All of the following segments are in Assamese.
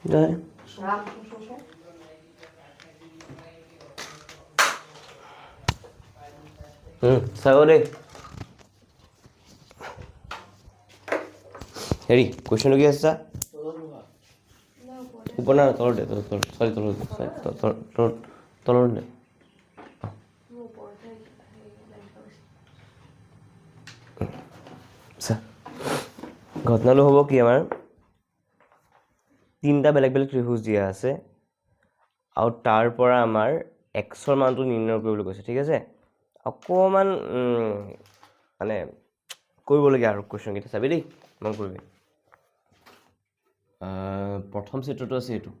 নাই চাব দেই হেৰি কুৱেশ্যনটো কি আছে ওপৰ না তলতে তলতে ঘটনাটো হ'ব কি আমাৰ তিনিটা বেলেগ বেলেগ ত্ৰিভুজ দিয়া আছে আৰু তাৰ পৰা আমাৰ এক্সৰ মানটো নিৰ্ণয় কৰিবলৈ কৈছে ঠিক আছে অকণমান মানে কৰিবলগীয়া আৰু কুৱেশ্যনকেইটা চাবি দেই মন কৰিবি প্ৰথম চিত্ৰটো আছে এইটো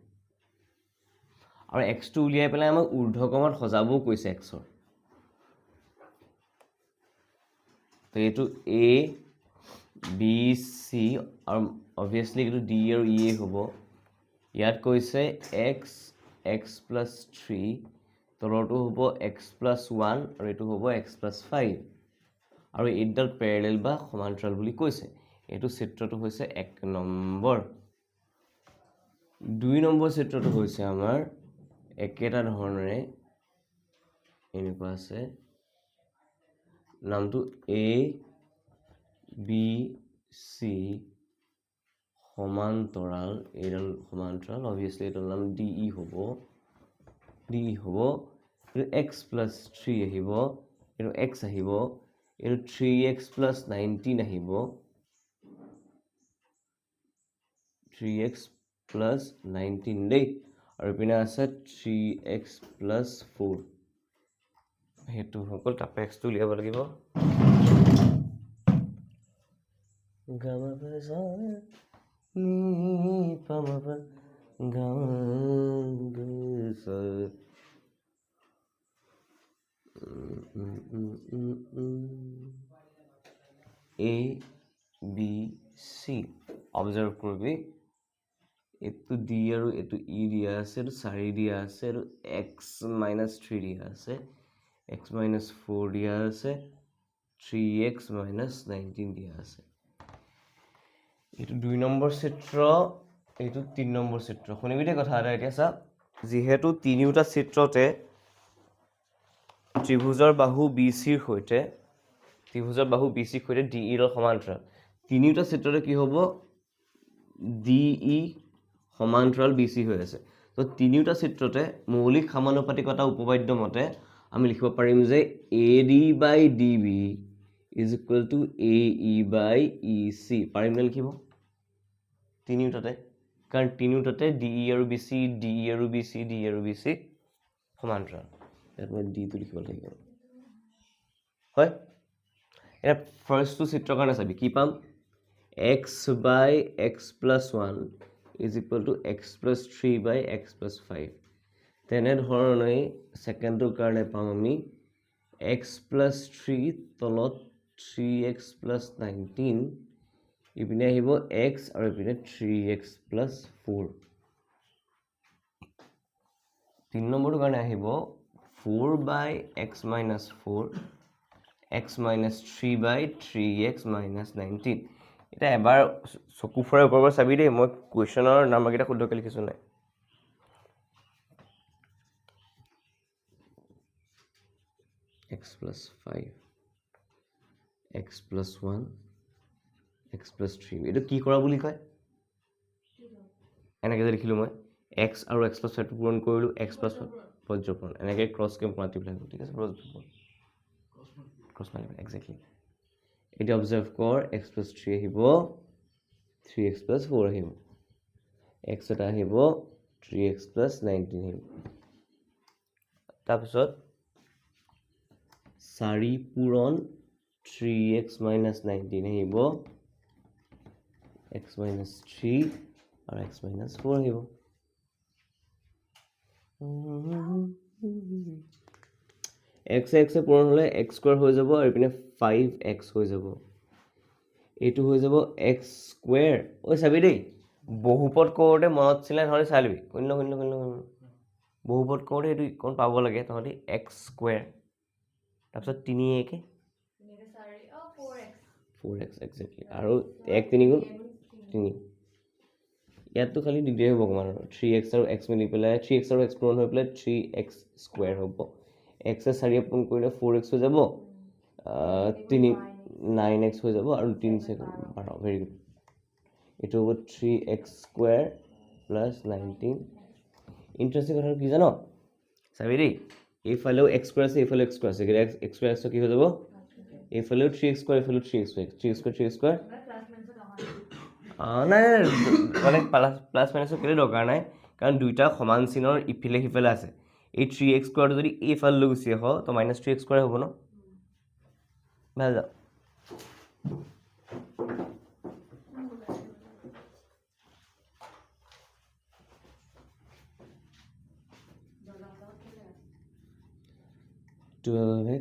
আৰু এক্সটো উলিয়াই পেলাই আমাক ঊৰ্ধ্বক্ৰমত সজাবও কৈছে এক্সৰ তো এইটো এ বি চি আৰু অবভিয়াছলি এইটো ডি আৰু ই হ'ব ইয়াত কৈছে এক্স এক্স প্লাছ 3 তলৰটো হ'ব এক্স প্লাছ 1 আৰু এইটো হ'ব এক্স প্লাছ 5 আৰু এইডাল পেৰেলেল বা সমান্তৰাল বুলি কৈছে এইটো চিত্ৰটো হৈছে 1 নম্বৰ 2 নম্বৰ চিত্ৰটো হৈছে আমাৰ একেটা ধৰণেৰে এনেকুৱা আছে নামটো এ বি চি সমান্তৰাল এইডাল সমান্তৰাল অবভিয়াছলি এইডাল নাম ডি ই হ'ব এইটো এক্স প্লাছ 3 আহিব এইটো এক্স আহিব এইটো 3x প্লাছ 19 আহিব 3x প্লাছ 19 দেই আৰু পিনে আছে 3x প্লাছ 4 সেইটো সকল তাৰপৰা এক্সটো উলিয়াব লাগিব এ বি চি অবজাৰ্ভ কৰিবি এইটো ডি আৰু এইটো ই দিয়া আছে এইটো 4 দিয়া আছে আৰু এক্স মাইনাছ 3 দিয়া আছে এক্স মাইনাছ 4 দিয়া আছে 3x মাইনাছ 19 দিয়া আছে এইটো 2 নম্বৰ চিত্ৰ এইটো 3 নম্বৰ চিত্ৰ শুনিবি দেই কথা এটা এতিয়া চা যিহেতু তিনিওটা চিত্ৰতে ত্ৰিভুজৰ বাহু বি চিৰ সৈতে ডি ইৰ সমান্তৰাল তিনিওটা চিত্ৰতে কি হ'ব ডি ই সমান্তৰাল বি চি হৈ আছে তো তিনিওটা চিত্ৰতে মৌলিক সমানুপাতিকতা উপপাদ্য মতে আমি লিখিব পাৰিম যে A D by D B is equal to A E by E C পাৰিম নে লিখিব তিনিওটাতে কাৰণ তিনিওটাতে ডি ই আৰু বি চি ডি ই আৰু বি চি ডি ই আৰু বি চি সমান্তৰাল ইয়াত মই ডিটো লিখিব লাগিব হয় এতিয়া ফাৰ্ষ্টটো চিত্ৰৰ কাৰণে চাবি কি পাম x by x plus 1 is equal to x plus 3 by x plus 5 তেনেধৰণে ছেকেণ্ডটোৰ কাৰণে পাম আমি x plus 3 তলত 3x plus 19 ইপিনে আহিব x আৰু ইপিনে 3x plus 4 3 নম্বৰটোৰ কাৰণে আহিব 4 by x minus 4 x minus 3 by 3x minus 19 এটা এবাৰ চকু ফুৰাই ওপৰৰ চাবি দেই মই কুৱেশ্যনৰ নাম্বাৰকেইটা শুদ্ধকৈ লিখিছোঁ নাই x plus 5 x plus 1 x plus 3 এইটো কি কৰা বুলি কয় এনেকৈ যে লিখিলোঁ মই x আৰু x plus 5 পূৰণ কৰিলোঁ x plus 5 পৰ্যপূৰণ এনেকৈ ক্ৰছকৈ মাল্টিপ্লাই কৰোঁ ঠিক আছে ক্ৰছ মাল্টিপ্লাই এক্সেক্টলি এতিয়া অবজাৰ্ভ কৰ x plus 3 আহিব 3x plus 4 আহিব x এটা আহিব 3x plus 19 আহিব তাৰপিছত 4 পূৰণ 3x minus 19 আহিব x minus 3 আৰু x minus 4 আহিব x পূৰণ হ'লে x স্কোৱাৰ হৈ যাব আৰু ইপিনে 5x হৈ যাব এইটো হৈ যাব x স্কোৱাৰ ঐ চাবি দেই বহুপদ কৰোঁতে মনত ছিলে নহ'লে চাই ল'বি শূন্য বহুপদ কৰোঁতে এইটো কোন পাব লাগে তহঁতি x স্কোৱাৰ তাৰপিছত 3 4x এক্সেক্টলি আৰু 1 3 গুণ 3 ইয়াততো খালি দিগদাৰি হ'ব অকণমান আৰু 3x আৰু x মিলি পেলাই 3x আৰু x পূৰণ হৈ পেলাই 3x স্কুৱেৰ হ'ব x এ 4 পূৰণ কৰিলে 4x হৈ যাব 9x হৈ যাব আৰু 3 12 ভেৰি গুড এইটো হ'ব 3x স্কুৱেৰ প্লাছ 19 ইণ্টাৰেষ্টিং কথাটো কি জানো চাবি দেই এইফালেও x স্কুৱেৰ আছে এইফালেও x স্কুৱেৰ আছে x স্কুৱেৰ x কি হৈ যাব এইফালেও 3x স্কুৱেৰ এইফালেও 3x স্কুৱেৰ নাই মানে প্লাছ মাইনাছৰ কেলৈ দৰকাৰ নাই কাৰণ দুইটা সমান চিনৰ ইফালে সিফালে আছে এই 3x স্কুৱেৰটো যদি এইফালে গুচি আহ তো -3x স্কুৱেৰ হ'ব ন ভাল যাওক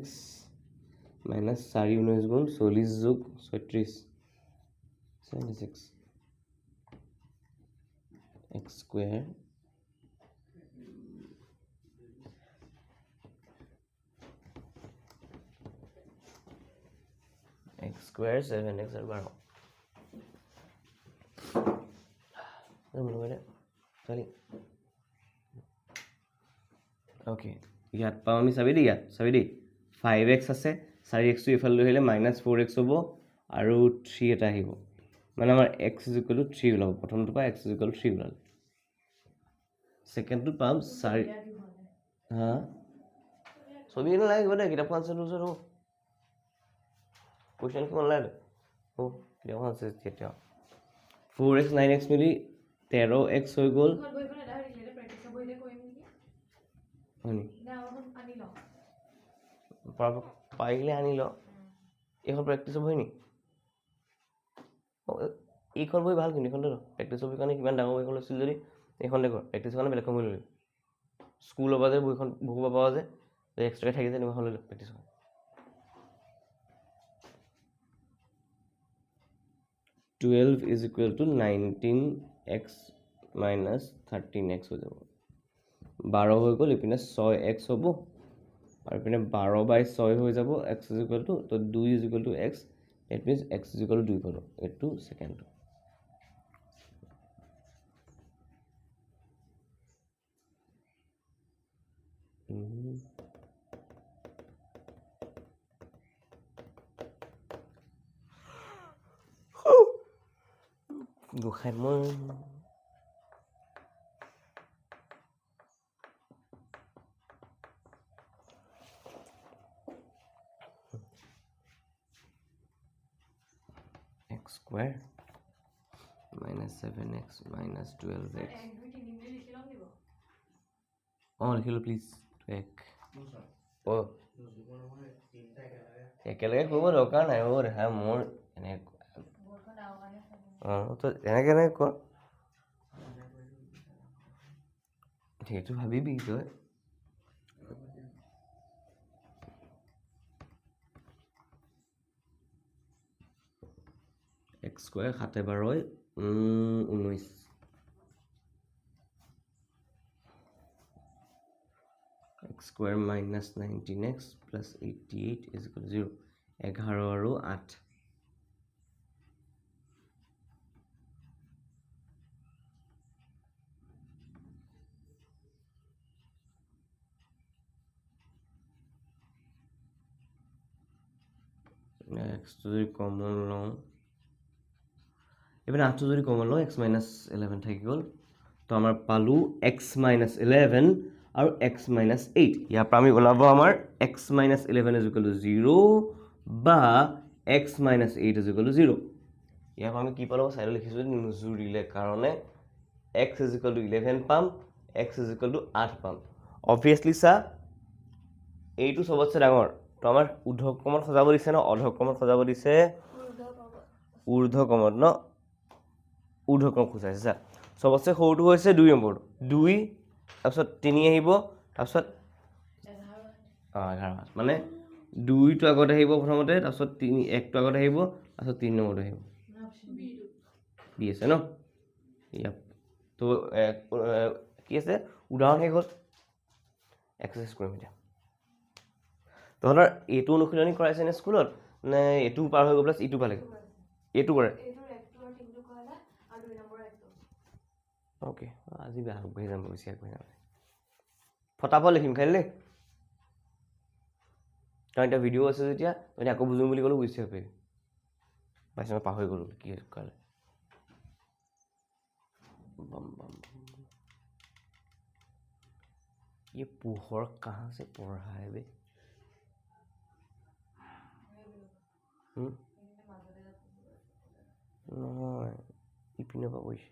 x minus 4 19 গুণ 40 যোগ 36 76 x square x square 7x আর 12 ওকে ইয়াত পাওঁ আমি চাবি দেই 5x আছে 4x টো ইফালে লৈ আহিলে -4x হ'ব আৰু 3 এটা আহিব মানে আমাৰ x = 3 ওলাব প্ৰথমটো পা x = 3 ওলাল সেকেন্ডটো পাম 4 হা ছবি ন লাগিব দে কিতাপখন আছে তোৰ কোৱেশ্চন কোন লাগে ও কিতাপখন আছে তেতিয়া 4x 9x মিলি 13x হৈ গ'ল পাৰিলে আনি ল এইখন প্ৰেক্টিছ হ'ব নি এইখন বহি ভাল কিন্তু এইখনতে প্ৰেক্টিছ হ'বৰ কাৰণে কিমান ডাঙৰ বহিখন লৈছিল যদি এইখনতে কৰ প্ৰেক্টিছ কাৰণে বেলেগখন বহি ল'লি স্কুলৰ পৰা যে বহিখন বহিব পাৰা যে এক্সট্ৰাকৈ থাকি যে এনেকুৱাখন লৈ ল প্ৰেক্টিছ হয় 12 is equal to 19x minus 13x হৈ যাব 12 হৈ গ'ল ইপিনে 6x হ'ব আৰু ইপিনে 12/6 হৈ যাব x is equal to তো 2 is equal to x it means x is equal to 2 পালো এইটো সেকেন্ডটো গোখাই মই x square minus 7x minus 12x লিখিলো প্লিজ একেলগে কৰিব দৰকাৰ নাই দেখা মোৰ তো এনেকে কৰ সেইটো ভাবিবি তই x square 7 12 19 x square minus 19x plus 88 is equal to 0 11 আৰু 8 x to the common long even after the common long x minus 11 থাকি গ'ল তো আমাৰ পালো x minus 11 আৰু x minus 8 ইয়াৰ পৰা আমি ওলাব আমাৰ x minus 11 is equal to 0 বা x minus 8 is equal to 0 ইয়াৰ পৰা আমি কি পালো সাইডত লিখিছো নুজুৰিলে কাৰণে x is equal to 11 পাম x is equal to 8 পাম obviously সা এইটো সবতছে ডাঙৰ তো আমাৰ ঊৰ্ধ্বক্ৰমত সজাব দিছে ন অৰ্ধক্ৰমত সজাব দিছে ঊৰ্ধ্বক্ৰমত ন ঊৰ্ধ্বক্ৰম খুজাইছে সা সবতছে সৰুটো হৈছে 2 নম্বৰটো 2 তাৰপিছত 3 আহিব তাৰপিছত 11 মানে 2 টো আগত আহিব প্ৰথমতে তাৰপিছত 3 1 টো আগত আহিব তাৰপিছত 3 নম্বৰটো আহিব বি আছে ন ইয়াপ তো কি আছে উদাহৰণ হে গ'ল এক্সাৰসাইজ কৰিম এতিয়া তহঁতৰ এইটো অনুশীলনী কৰাইছে নে স্কুলত নে এইটো পাৰ হৈ গৈ প্লাছ ইটো পালে এইটো কৰে অ'কে আজি বেয়া আগবাঢ়ি যাম বেছি আগবাঢ়ি যাম ফটাফট লিখিম খালি দেই কাৰণ এতিয়া ভিডিঅ' আছে যেতিয়া তই আকৌ বুজো বুলি ক'লেও বুজি আহিব পাৰিবি পাইছে মই পাহৰি গ'লোঁ কি কালে ये पोहर कहाँ से पड़ रहा है बे নহয় ইপিনৰ পৰা কৈছে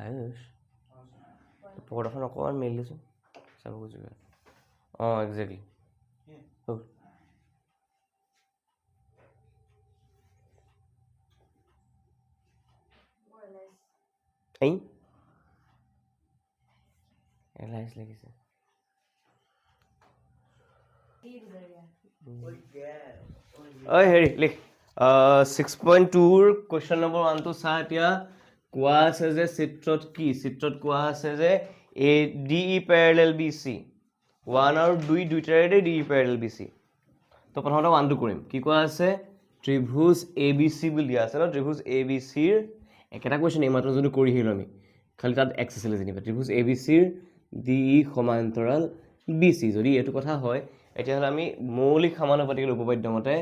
আয়ুষ পৰ্দাখন অকণমান মেলি দিছোঁ চাব খুজিব অঁ একজেক্টলি এই এলাইচ লাগিছে ঐ হেৰি লিখ 6.2ৰ কুৱেশ্যন নম্বৰ 1টো চা এতিয়া কোৱা আছে যে চিত্ৰত কি চিত্ৰত কোৱা আছে যে A D E parallel B C 1 আৰু 2 দুইটাৰে D E parallel B C তো প্ৰথমতে 1টো কৰিম কি কোৱা আছে ত্ৰিভুজ এ বি চি বুলি দিয়া আছে ন ত্ৰিভুজ এ বি চিৰ একেটা কুৱেশ্যন এইমাত্ৰ যদি কৰি আহিলোঁ আমি খালি তাত এক্স আছিলে যেনিবা ত্ৰিভুজ এ বি চিৰ ডি ই সমান্তৰাল বি চি যদি এইটো কথা হয় এতিয়াহ'লে আমি মৌলিক সমানুপাতিকৰ উপপাদ্য মতে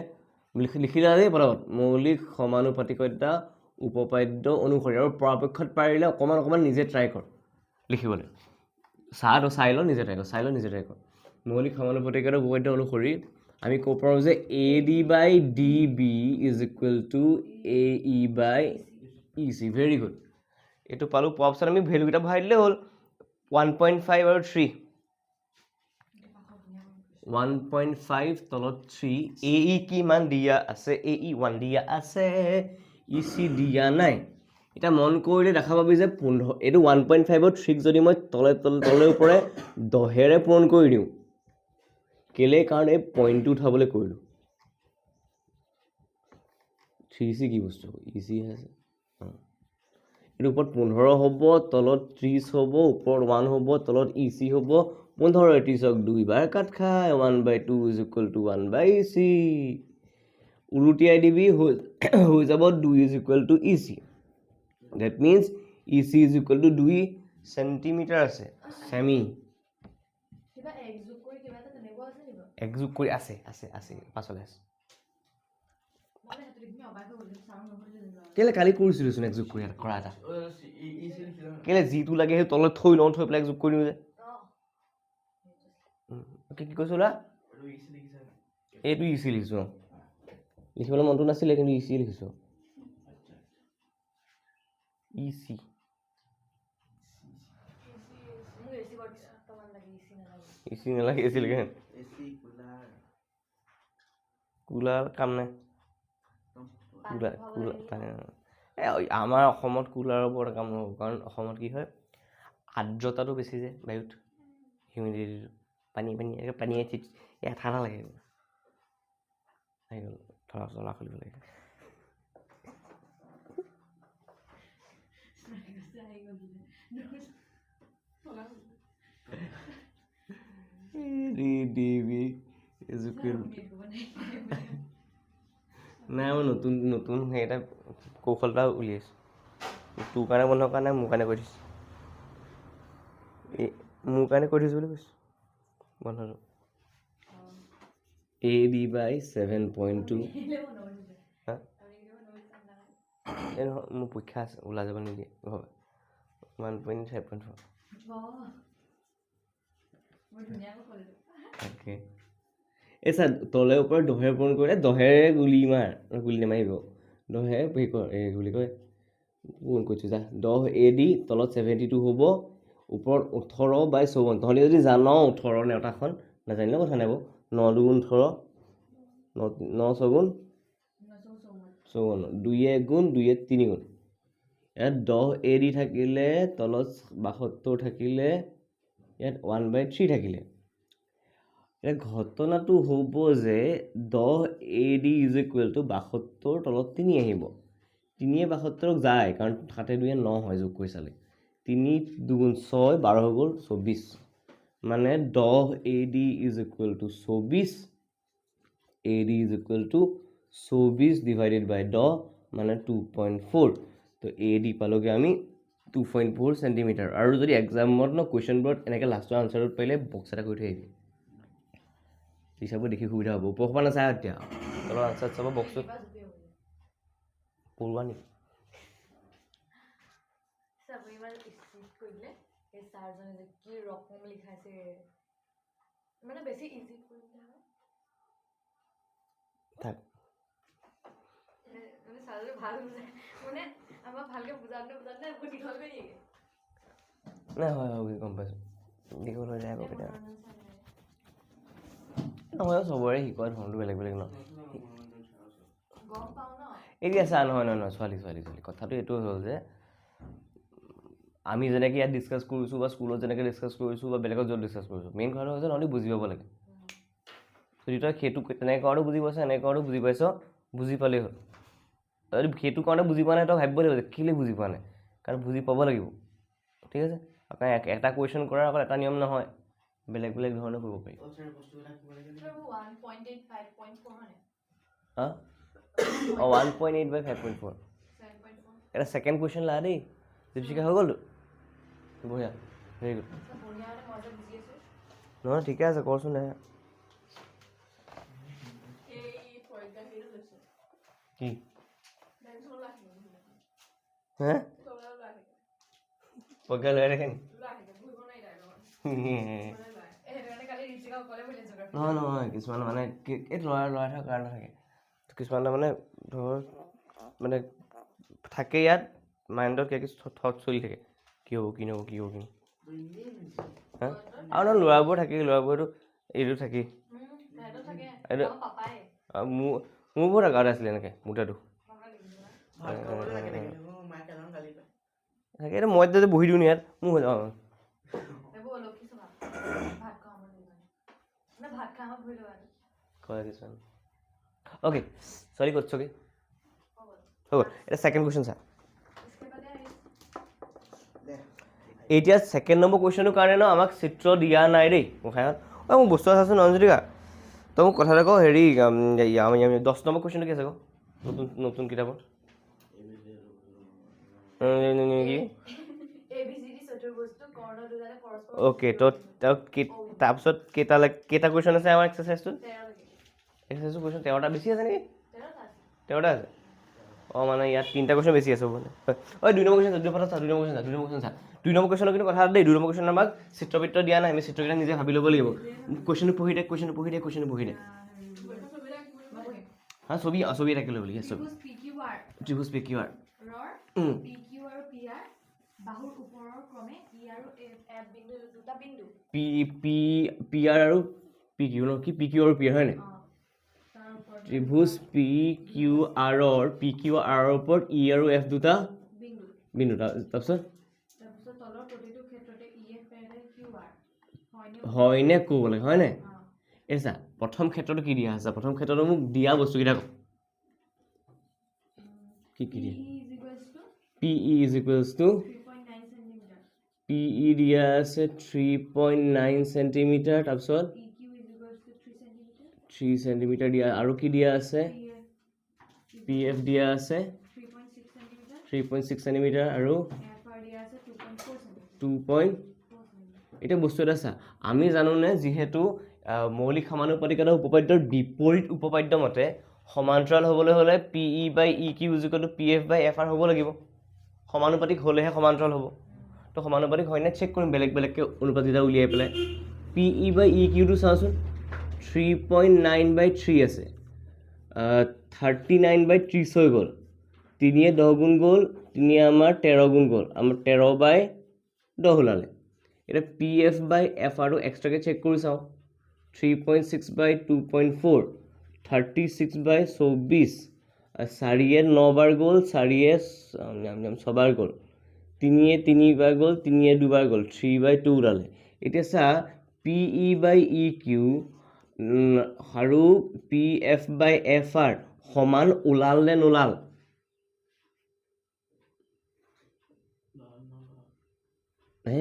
লিখিলা দেই পদত মৌলিক সমানুপাতিকতা উপপাদ্য অনুসৰি আৰু পৰাপক্ষত পাৰিলে অকণমান নিজে ট্ৰাই কৰ লিখিবলৈ চাই ল নিজে ট্ৰাই কৰ মৌলিক সমানুপাতিকতাৰ উপপাদ্য অনুসৰি আমি ক'ব পাৰোঁ যে A D by D B is equal to A E by E C very good এইটো পালোঁ পোৱাৰ পিছত আমি ভেলুকেইটা ভৰাই দিলেই হ'ল 1.5 আৰু 3 1.5 তলত 3 এ ই কি মান দিয়া আছে এ ই 1 দিয়া আছে ই চি দিয়া নাই এটা মন কৰিলে দেখা পাবি যে 15 এইটো 1.5ৰ 3 যদি মই তলে ওপৰে 10ৰে পূৰণ কৰি দিওঁ কেলে কাৰণ এই পইণ্টটো উঠাবলৈ কৰিলোঁ 3c কি বস্তু ইজি আছে এইটো ওপৰত 15 হ'ব তলত 30 হ'ব ওপৰত 1 হ'ব তলত ই চি হ'ব 15 30ক দুইবাৰ কাট খায় 1/2 ইজ ইকুৱেল টু 1/c উলুটিয়াই দিবি হৈ যাব 2 is equal two E C that means E C is equal two 2 centimetre আছে চেমি একযোগ কৰি আছে পাছলৈ আছে কেলে কালি কৰিছিলোচোন একযোগ কৰি কৰা এটা কেলে যিটো লাগে সেই তলত থৈ লওঁ থৈ পেলাই একযোগ কৰি দিওঁ যে কি কৈছো না এইটো ই চি লিখিছো লিখিবলৈ মনটো নাছিলে কিন্তু ই চি লিখিছো ই চি এচি নালাগে এচি লাগে কুলাৰ কাম নাই আমাৰ অসমত কুলাৰৰ ওপৰত কাম নহ'ব কাৰণ অসমত কি হয় আৰ্দ্ৰতাটো বেছি যে বায়ুত হিউমিডিটিটো পানী ঠাণ্ডা লাগে আহি গ'ল চলা খুলিব লাগে নাই মই নতুন সেই এটা কৌশল এটা উলিয়াইছোঁ তোৰ কাৰণে বন্ধ কৰা নাই মোৰ কাৰণে কৰি দিছোঁ মোৰ কাৰণে কৰি দিছোঁ বুলি কৈছোঁ বন্ধটো এ বি বাই 7.2 এই নহয় মোৰ পৰীক্ষা আছে ওলাই যাব নিদিয়ে ভাবা 1.5.4 তাকে এই চা তলে ওপৰত 10ৰে পূৰণ কৰিলে 10ৰে গুলি নামাৰিব 10ৰে হেৰি কৰ এই বুলি কয় পূৰণ কৰিছোঁ যা 10 এ দি তলত 72 হ'ব ওপৰত 18/54 তহঁতি যদি জান 18 নেওতাখন নাজানিলেও কথা নাই 9 2 18 9 6 গুণ 54 2 গুণ 2 3 গুণ ইয়াত 10 এ দি থাকিলে তলত 72 থাকিলে ইয়াত 1/3 থাকিলে ঘটনাটো হ'ব যে 10 A D is equal two 72 তলত 3 আহিব 3 72ক যায় কাৰণ 7 2 9 হয় যোগ কৰি চালে 3 2 6 12 হৈ গ'ল 24 মানে 10 A D is equal two 24 AD is equal to 24 divided by 10 মানে 2.4 তো AD পালোগে আমি 2.4 সেন্টিমিটাৰ আৰু যদি এক্সামত ন কুৱেশ্যনবোৰত এনেকৈ লাষ্টৰ আনচাৰত পাৰিলে বক্স এটা কৰি থৈ আহিবি হিচাপত দেখি সুবিধা হ'ব উপসপা নাচায় এতিয়া তলৰ আনচাৰ চাব বক্সত পঢ়োৱা নেকি মানে বেছি ইজি কৰিলে হয় থাক মানে সালে ভাল বুঝায় মানে আমাক ভালকে বুজাওঁতে বহুত দীঘল কৰি দিয়ে নাই হয় হয় গম পাইছোঁ দীঘল হৈ যায় কেতিয়াবা নহয় চবৰে শিকোৱা ধৰণটো বেলেগ বেলেগ ন গম পাওঁ ন এতিয়া চা নহয় ছোৱালী কথাটো এইটো হ'ল যে আমি যেনেকৈ ইয়াত ডিছকাছ কৰিছোঁ বা স্কুলত যেনেকৈ ডিছকাছ কৰিছোঁ বা বেলেগত য'ত ডিছকাছ কৰিছোঁ মেইন কথাটো হৈছে নহ'লে বুজি পাব লাগে যদি তই সেইটো তেনেকৈ কৰাটো বুজি পাইছ এনেকৈ কৰাটো বুজি পাইছ বুজি পালেই হ'ল যদি সেইটো কাৰণে বুজি পোৱা নাই তই ভাবিব লাগিব যে কেলৈ বুজি পোৱা নাই কাৰণ বুজি পাব লাগিব ঠিক আছে কাৰণ এটা কুৱেশ্যন কৰাৰ অকল এটা নিয়ম নহয় বেলেগ বেলেগ ধৰণে কৰিব পাৰি হা 1.8/5.4 এটা ছেকেণ্ড কুৱেশ্যন লা দেই দীপশিকা হৈ গ'লতো বঢ়িয়া ভেৰি গুড নহয় ঠিকে আছে কৰচোন নাই কি হে পৰীক্ষা লৈ থাকে নি নহয় কিছুমান মানে এই লৰাই থকা কাৰণে থাকে কিছুমান মানে ধৰ মানে থাকে ইয়াত মাইণ্ডত কিবা কিছু থট চলি থাকে কি হ'ব কি নহ'ব কি হ'ব কি হা আৰু নহয় ল'ৰাবোৰ থাকেই ল'ৰাবোৰতো এইটো থাকেই এইটো মোৰ বহুত আগাত আছিলে এনেকৈ মোটাটো থাকে এইটো মই যদি বহি দিওঁ নি ইয়াত মোৰ হৈ যাওঁ কয় কিছুমান অ'কে ছোৱালী ক'ত চকে হৈ গ'ল এটা ছেকেণ্ড কুৱেশ্যন চা এতিয়া ছেকেণ্ড নম্বৰ কুৱেশ্যনৰ কাৰণে ন আমাক চিত্ৰ দিয়া নাই দেই গোসাঁইহঁত অঁ মোক বস্তু আছাচোন নঞ্জলিকা তই মোক কথা এটা কওঁ হেৰি 10 নম্বৰ কুৱেশ্যনটো কি আছে কওঁ নতুন কিতাপত অ'কে তো তাৰপিছত কেইটা কুৱেশ্যন আছে আমাৰ এক্সাৰচাইজটোত কুৱেশ্যন 13টা বেছি আছে নেকি 13টা আছে অঁ মানে ইয়াত 3টা কুৱেশ্যন বেছি আছে মানে ঐ 2 নম্বৰ কুৱেশ্যন 2 নম্বৰ কুৱেশ্যনৰ কিন্তু কথা দেই 2 নম্বৰ কুৱেশ্যন আমাক চিত্ৰবৃত্ত দিয়া নাই আমি চিত্ৰকেইটা নিজে ভাবি ল'ব লাগিব কুৱেশ্যনটো পঢ়ি দে হা ছবি এটা লৈ বুলি ছবি ত্ৰিভুজ PQR PR আৰু PQ ন কি PQ আৰু PR হয় নাই ত্ৰিভুজ PQR ৰ ওপৰত E আৰু F দুটা বিন্দু তাৰপিছত হয়নে ক'ব লাগে হয় নাই এই চা প্ৰথম ক্ষেত্ৰটো কি দিয়া আছে প্ৰথম ক্ষেত্ৰটো মোক দিয়া বস্তুকেইটা কি দিয়া PE is equals to PE দিয়া আছে 3.9 সেন্টিমিটাৰ তাৰপিছত 3 সেন্টিমিটাৰ দিয়া আৰু কি দিয়া আছে PF দিয়া আছে 3.6 সেন্টিমিটাৰ আৰু 2. এতিয়া বস্তু এটা চা আমি জানোনে যিহেতু মৌলিক সমানুপাতিকতা উপপাদ্যৰ বিপৰীত উপপাদ্য মতে সমান্তৰাল হ'বলৈ হ'লে PE/EQ = PF/FR হ'ব লাগিব সমানুপাতিক হ'লেহে সমান্তৰাল হ'ব তো সমানুপাতিক হয়নে চেক কৰিম বেলেগ বেলেগকৈ অনুপাতিকতা উলিয়াই পেলাই PE/EQ টো চাওঁচোন 3.9/3 আছে 39/30 হৈ গ'ল 3 10 গুণ গ'ল 3 আমাৰ 13 গুণ গ'ল আমাৰ 13/10 ওলালে এতিয়া PF/FR টো এক্সট্ৰাকৈ চেক কৰি চাওঁ 3.6/2.4 36/24 4 9 বাৰ গ'ল 4 6 বাৰ গ'ল 3 3 বাৰ গ'ল 3 2 বাৰ গ'ল 3/2 ওলালে এতিয়া চা PE/EQ আৰু PF/FR সমান ওলাল নে নোলাল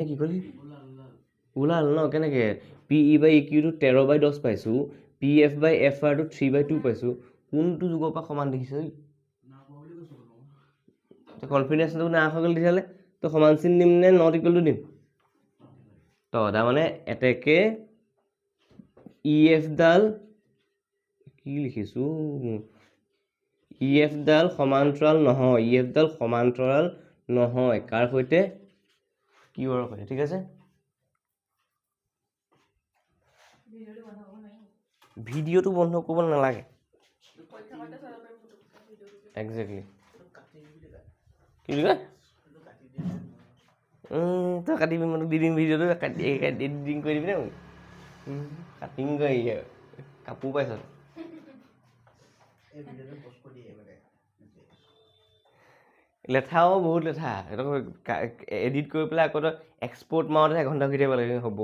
কি ক'লি ওলাল ন কেনেকৈ PE/EQ টো 13/10 পাইছোঁ PF/FR টো 3/2 পাইছোঁ কোনটো যুগৰ পৰা সমান দেখিছ কনফিডেন্সটো না হৈ গ'ল তেতিয়াহ'লে তো সমান চিন দিম নে নট ইকুৱেল টু দিম তো তাৰমানে এতেকে EF ডাল কি লিখিছোঁ EF ডাল সমান্তৰাল নহয় EF ডাল সমান্তৰাল নহয় কাৰ সৈতে কিউৰ সৈতে ঠিক আছে ভিডিঅ'টো বন্ধ কৰিব নালাগে এক্সেক্টলি কি বুলি কয় তই কাটিবি মানে দি দিম ভিডিঅ'টো এডিটিং কৰি দিবি নে কাটিং কৰি কাপোৰ পাইছ লেঠাও বহুত লেঠা এডিট কৰি পেলাই আকৌ তই এক্সপৰ্ট মাৰোঁতে এঘণ্টা ঘূৰি থাকিব লাগে হ'ব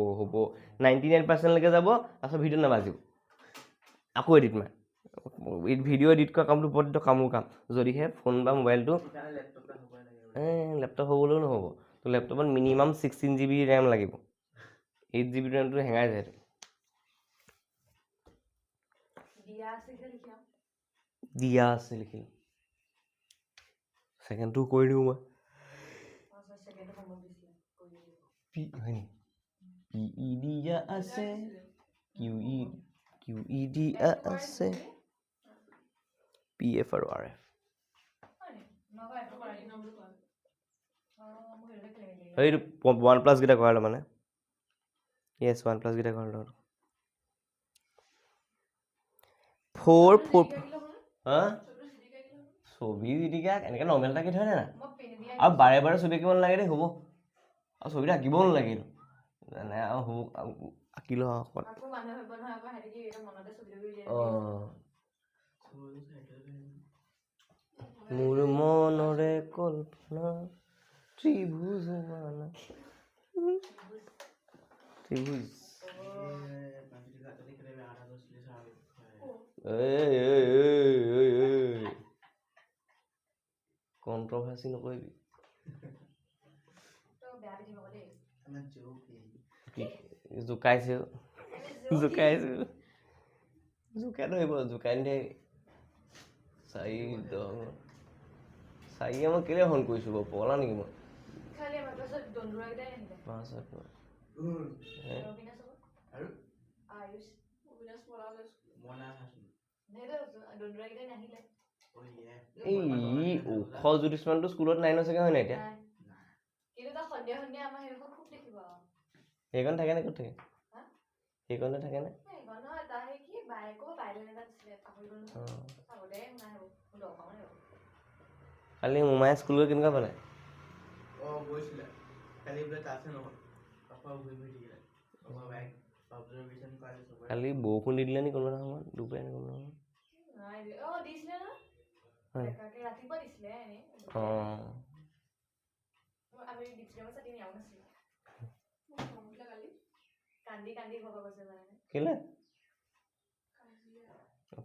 99% যাব তাৰপিছত ভিডিঅ' নাবাজিব আকৌ এডিট মাৰ ভিডিঅ' এডিট কৰা কামটো বৰ কামোৰ কাম যদিহে ফোন বা মোবাইলটো লেপটপ হ'বলৈও নহ'ব তো লেপটপত মিনিমাম 16 GB ৰেম লাগিব 8 GB ৰেমটো হেঙাই যায় দিয়া আছে লিখিম ছেকেণ্ডটো কৰি দিওঁ মই হয় নি PE দিয়া আছে QE দিয়া আছে PF আৰু RF এইটো 1+ কেইটা কৰালো মানে য়েছ 1+ কেইটা কৰালো 4 হা ছবি দিদিকা এনেকৈ নৰ্মেল এটা কি থয় না আৰু বাৰে বাৰে ছবি আঁকিব নালাগে দেই হ'ব আৰু ছবিটো আঁকিবও নালাগে আৰু হ'ব আঁকিলো মোৰ মনৰে কল্পনা ত্ৰিভুজ কন্ট্ৰভাৰ্চি নকৰিবি জোকাইছোঁ জোকাই ধৰিব জোকাই নিদিয়ে 4 মই কেলৈ ফোন কৰিছোঁ বাৰু পগলা নেকি মই এই ওখ জ্যোতিষমানটো স্কুলত নাই ন চাগে হয় নাই এতিয়া সেইখন থাকে নে ক'ত থাকে সেইখনতে থাকে নে কালি মোমায়ে স্কুল গৈ কেনেকুৱা পালে কালি বৰষুণ দি দিলে নি কোনোবা সময়ত দুপৰীয়া নে কোনোবা কেলে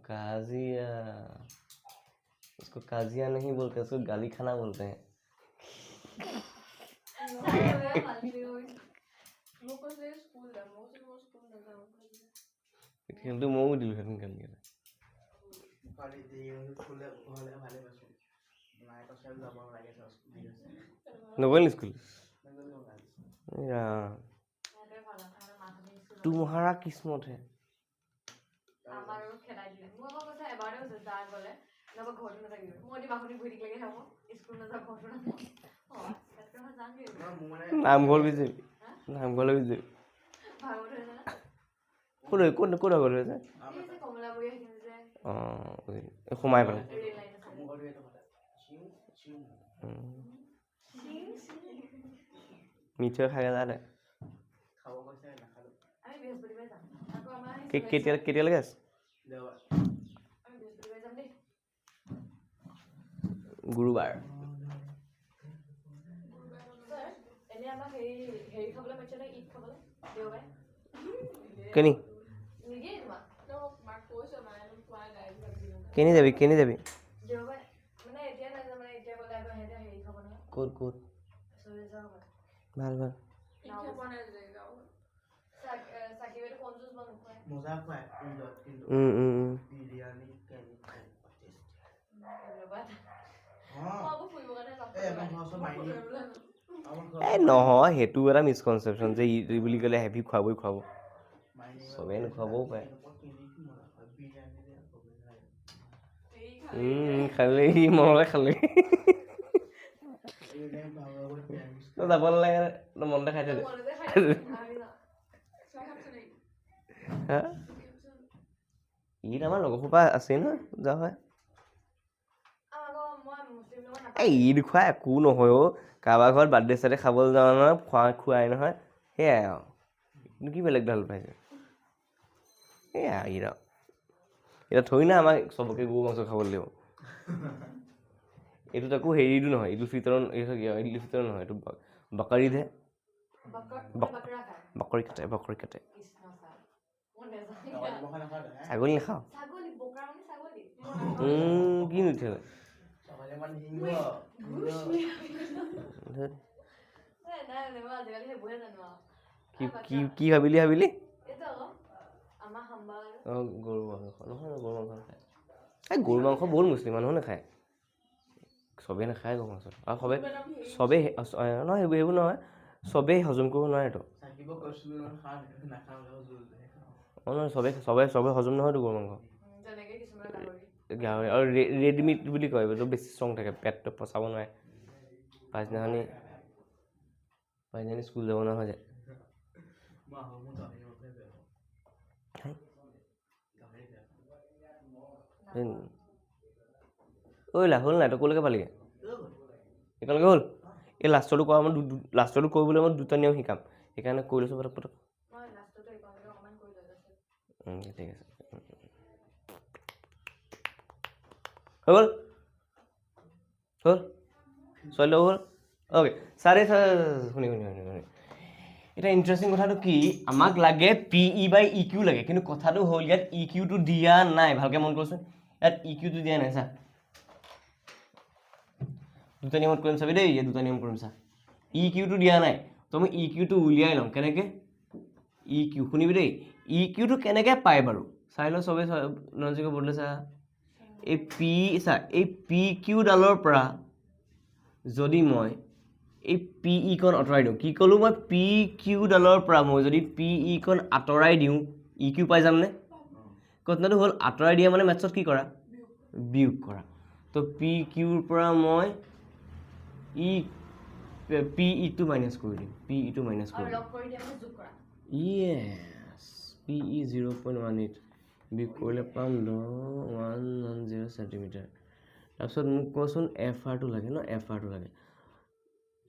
काजिया इसको काजिया नहीं बोलते इसको गाली खाना बोलते हैं खेलते मऊ दिल हेतन गाली नगल स्कूल तुम्हारा किस्मत है নামঘৰ সোমাই পেলাই মিঠৈ খাই যায় কেতিয়ালৈকে আছে গুৰুবাৰ কেনি যাবি ক'ত ভাল মজা খুৱাই ঈদত কিন্তু বিৰিয়ানী কেনি খাই ধন্যবাদ অঁ মই আকৌ ফুৰিবৰ কাৰণে লগ এই আমাৰ ঘৰৰ ওচৰত মাইনী আমাৰ ঘৰৰ এই নহয় সেইটো এটা মিছকনচেপশ্যন যে ঈদ বুলি ক'লে হেভি খুৱাবই খুৱাব মাইনী চবেই নোখোৱাবও পাৰে বিৰিয়ানী দিয়ে ক'বলৈ নাই খালি মৰমে খালি এইবিলাক বাবুৰ লগত পেৰামিচ তই যাব নালাগে তই মনতে খাই থৈ দে মনতে খাই আমি না চাই খাবছ নেকি হা ঈদ আমাৰ লগৰ সোপা আছেই নহয় যা হয় আকৌ মই মুছলিম লগত এই নাপাওঁ ঈদ খোৱা একো নহয় অ' কাৰোবাৰ ঘৰত বাৰ্থডে চাৰ্থডে খাবলৈ যাওঁ নহয় খুৱাই নহয় সেয়াই আৰু কিন্তু কি বেলেগ ভাল পাইছে সেয়াই আৰু ঈদ আৰু এতিয়া থৈ না আমাক চবকে গৰু মাংস খাবলৈ দিব এইটোত আকৌ হেৰিটো নহয় ঈদ উল ফিতৰৰ ঈদ উল ফিতৰ নহয় এইটো বাকৰীদহে বাকৰা খায় বকৰি কাটে কৃষ্ণ ছাৰ মই নেজানো মই নাখাওঁ ছাগলী নাখাওঁ ছাগলী বকৰা মানে ছাগলী কি নুঠিলে ছাগলী মানে হিংগ নাই মই আজিকালি সেইবোৰহে জানো আৰু কি ভাবিলি এইটো আকৌ আমাৰ হাম্বা অঁ গৰু মাংস নহয় গৰু মাংস নাখায় এই গৰু মাংস বহুত মুছলিম মানুহ নাখায় চবেই নাখায় গৰু মাংস আৰু চবেই নহয় সেইবোৰ নহয় চবেই হজম কৰিব নোৱাৰেতো থাকিব কৈছিলোঁ নহয় খাওঁ নাখাওঁ জোলহে খাওঁ অঁ নহয় চবেই হজম নহয়তো গৰু মাংস যেনেকে কিছুমান গাহৰি গাহৰি আৰু ৰেড মিট বুলি কয় এইটো বেছি ষ্ট্ৰং থাকে পেটটো পচাব নোৱাৰে পাছদিনাখনি স্কুল যাব নোৱাৰা হৈ যায় মই আহোঁ মোৰ গাহৰি মাংসই বেয়া পাওঁ গাহৰি বেয়া পাওঁ ঐ হ'ল নাই তই ক'লৈকে পালিগৈ একেলগে হ'ল এই লাষ্টৰটো কৰা মই লাষ্টৰটো কৰিবলৈ মই দুটা নিয়ম শিকাম সেইকাৰণে কৰি লৈছোঁ পটক মই লাষ্টতে এইকণলৈকে অকণমান কৰি লৈ লৈছোঁ ঠিক আছে হৈ গ'ল ছোৱালীটো হ'ল অ'কে ছাৰে শুনি এতিয়া ইণ্টাৰেষ্টিং কথাটো কি আমাক লাগে P E by E Q লাগে কিন্তু কথাটো হ'ল ইয়াত ই কিউটো দিয়া নাই ভালকৈ মন কৰচোন ইয়াত ই কিউটো দিয়া নাই চা দুটা নিয়মত কৰিম চাবি দেই ইয়াত দুটা নিয়ম কৰিম চা ই কিউটো দিয়া নাই তো মই ই কিউটো উলিয়াই ল'ম কেনেকৈ ই কিউ শুনিবি দেই ই কিউটো কেনেকৈ পায় বাৰু চাই লওঁ চবেই নজিকৰ বদলে চা এই পি কিউডালৰ পৰা যদি মই এই পি ইখন আঁতৰাই দিওঁ কি ক'লোঁ মই পি কিউডালৰ পৰা মই যদি পি ইখন আঁতৰাই দিওঁ ই কিউ পাই যামনে কথাটো হ'ল আঁতৰাই দিয়া মানে মেথছত কি কৰা বিয়োগ কৰা তো পি কিউৰ পৰা মই পি ইটো মাইনাছ কৰি দিম পি ইটো মাইনাছ কৰি আৰু দিম লগ কৰি দিয়া মানে যোগ কৰা ইয়েছ পি ই 0.18 বিয়োগ কৰিলে পাম 110 চেণ্টিমিটাৰ তাৰপিছত মোক কোৱাচোন এফ আৰটো লাগে ন এফ আৰটো লাগে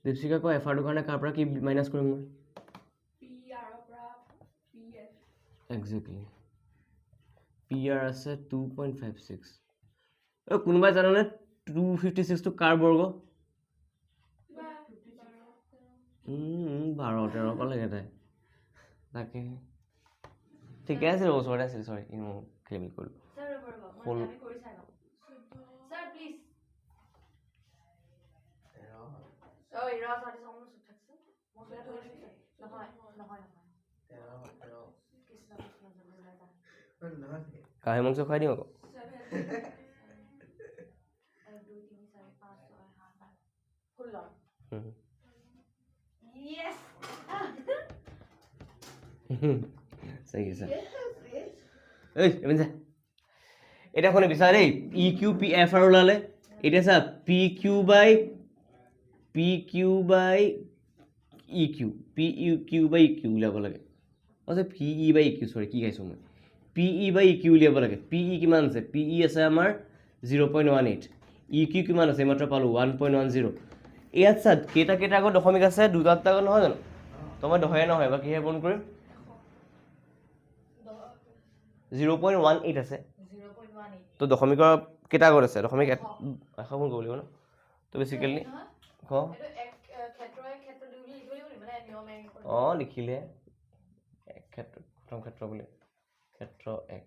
দীপশিকা কোৱা এফ আৰটোৰ কাৰণে কাৰ পৰা কি মাইনাছ কৰিম মই একজেক্টলি পি আৰ আছে 2.56 কোনোবাই জানানে 256টো কাৰ বৰ্গ 12-13 পৰা লাগে তাকে ঠিকে আছিল ওচৰতে আছিল চৰি মই খেলি কৰিলোঁ ছাৰ ৰ'ব মই আমি কৰি চাই লওঁ ছাৰ প্লিজ ঐ ৰ চাৰি চকম চুপ থাকচোন মই কিবা কৰি আছোঁ নহয় কৃষ্ণ জলদি ওলাই যা কাঁহী মাংস খুৱাই দিম আকৌ 1 2 3 4 5 6 7 8 16 Yes! চাই আছে এতিয়া শুনি বিচাৰ দেই E Q P F R ওলালে এতিয়া চা P Q by E Q P U Q by E Q উলিয়াব লাগে আচ্ছা P E by E Q চৰি কি খাইছোঁ মই P E by E Q উলিয়াব লাগে পি ই কিমান আছে পি ই আছে আমাৰ 0.18 ই কিউ কিমান আছে মাত্ৰ পালোঁ 1.10 ইয়াত চা কেইটা আকৌ দশমিক আছে দুটা আগত নহয় জানো তো মই দহে নহয় বা কিহে পূৰণ কৰিম 0.18 আছে 0.18 তো দশমিকৰ কেইটা আগত আছে দশমিক এশ পূৰণ কৰিব লাগিব ন তো বেচিকেলি অঁ লিখিলে এক ক্ষেত্ৰ প্ৰথম ক্ষেত্ৰ বুলি ক্ষেত্ৰ এক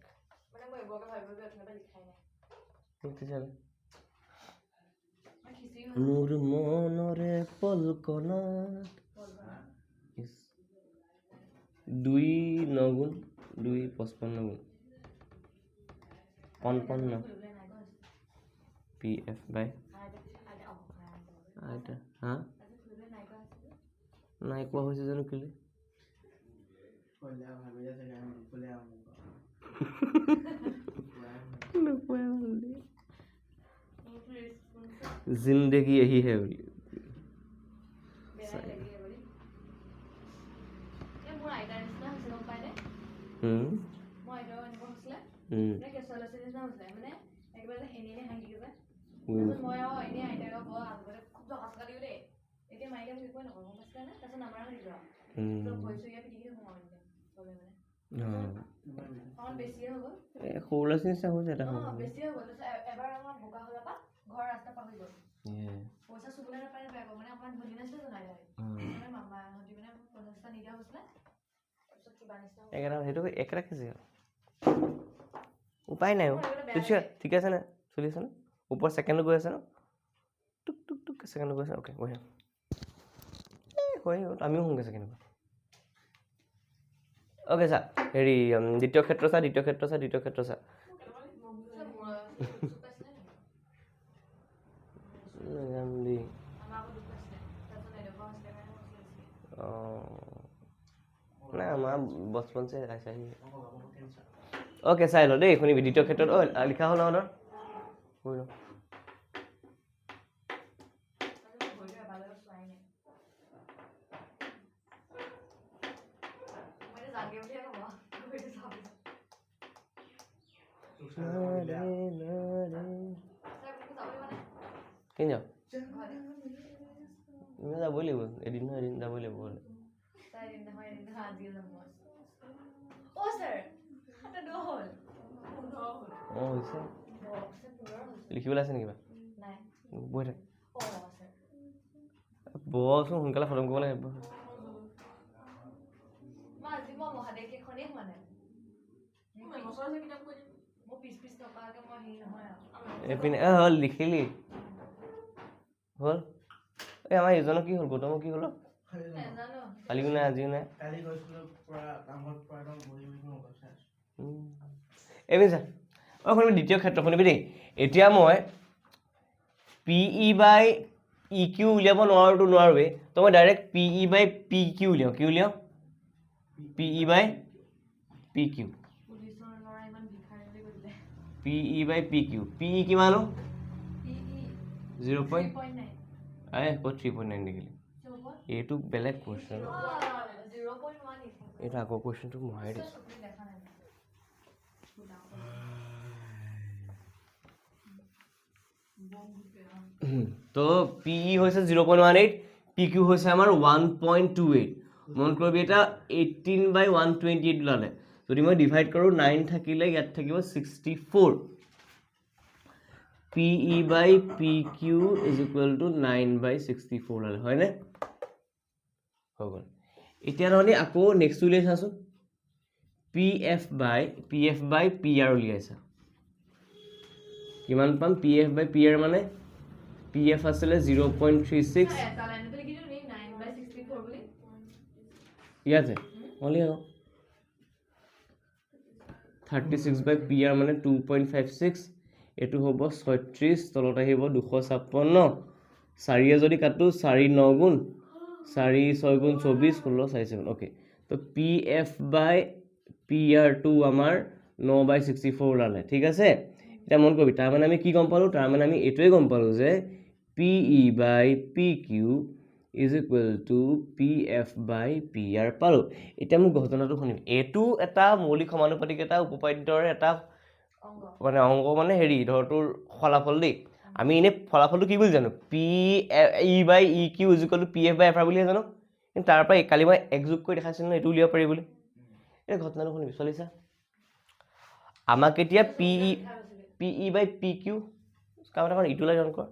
মোৰ মনৰে পলকনাত 2 9 গুণ 2 55 গুণ 55 PF বাই আইটা হা নাই কোৱা হৈছে জানো কেলে जिंदगी यही है बोली পইচা চুবলে নাপায় বেয়া মানে অকমান ধনী নাছিলে জনাই যায় মানে মামা হতি মানে 50টা নিদিয়া হৈছিলে তাৰপিছত কিবা নিচিনা একেটা সেইটো একেটা কেজি উপায় নাই ঠিক আছে না চলি আছে না ওপৰ সেকেন্ড গৈ আছে না টুক টুক টুক সেকেন্ড গৈ আছে ওকে গৈ হয় আমিও হুঙ্গে সেকেন্ড ওকে স্যার হেৰি দ্বিতীয় ক্ষেত্ৰ চা না আমাৰ বচপন से ऐसा ही ओके চাই ল দেই শুনিবি দ্বিতীয় ক্ষেত্ৰত লিখা হ'ল অৰ্ডাৰ হৈ ল কেন যাও যাবই লাগিব এদিন নহয় এদিন যাবই লাগিব বোলে হৈছে লিখিবলৈ আছে নেকি কিবা বহি থাক বচোন সোনকালে খতম কৰিব লাগে এপিনে হ'ল লিখিলি হ'ল এই আমাৰ ইজনৰ কি হ'ল গৌতমৰ কি হ'ল কালিও নাই আজিও নাই এবিন ছাৰ শুনিবি দ্বিতীয় ক্ষেত্ৰ শুনিবি দেই এতিয়া মই PE বাই EQ উলিয়াব নোৱাৰোৱেই তো মই ডাইৰেক্ট PE বাই PQ উলিয়াওঁ কি উলিয়াওঁ PE বাই PQ PE বাই PQ PE কিমান 0.9 আৰে ক'ত 3.9 দেখিলি এইটো বেলেগ কুৱেশ্যন এইটো আগৰ কুৱেশ্যনটো মহাই দিছোঁ তো PE হৈছে 0.18 PQ হৈছে আমাৰ 1.28 মন কৰিবি এটা 18/128 ওলালে যদি মই ডিভাইড কৰোঁ 9 থাকিলে ইয়াত থাকিব 64 PE by PQ is equal to 9/64 ওলালে হয়নে হৈ গ'ল এতিয়া নহ'লে আকৌ নেক্সট উলিয়াই চাচোন PF by PR উলিয়াইছা কিমান পাম PF by PR মানে PF আছিলে 0.36 ইয়াতে হ'লে আকৌ 36 by PR মানে 2.56 এটো হ'ব 36 তলত আহিব 256 4 যদি কাটো 4 9 গুণ 4 6 গুণ 24 16 47 ওকে তো PF by PR2 আমাৰ 9/64 ওলালে ঠিক আছে এটা মন কৰিবি তাৰ মানে আমি কি গম পালো তাৰ মানে আমি এটোই গম পালো যে PE by PQ is equal to PF by PR পালো এতিয়া মোক ঘটনাটো শুনিবি এটো এটা মৌলিক সমানুপাতিক এটা উপপাদ্যৰ এটা মানে অংক মানে হেৰি ধৰ তোৰ ফলাফল দেই আমি এনে ফলাফলটো কি বুলি জানো PE by EQ is equal to PF by FR বুলি জানো কিন্তু তাৰ পৰা কালি মই একযোগ কৰি দেখাইছিল ন এটো উলিয়াব পাৰি বুলি এই ঘটনাটো শুনিবি চলিছা আমাক এতিয়া PE by PQ কাম এটা কৰ ইটো লাই ৰন কৰ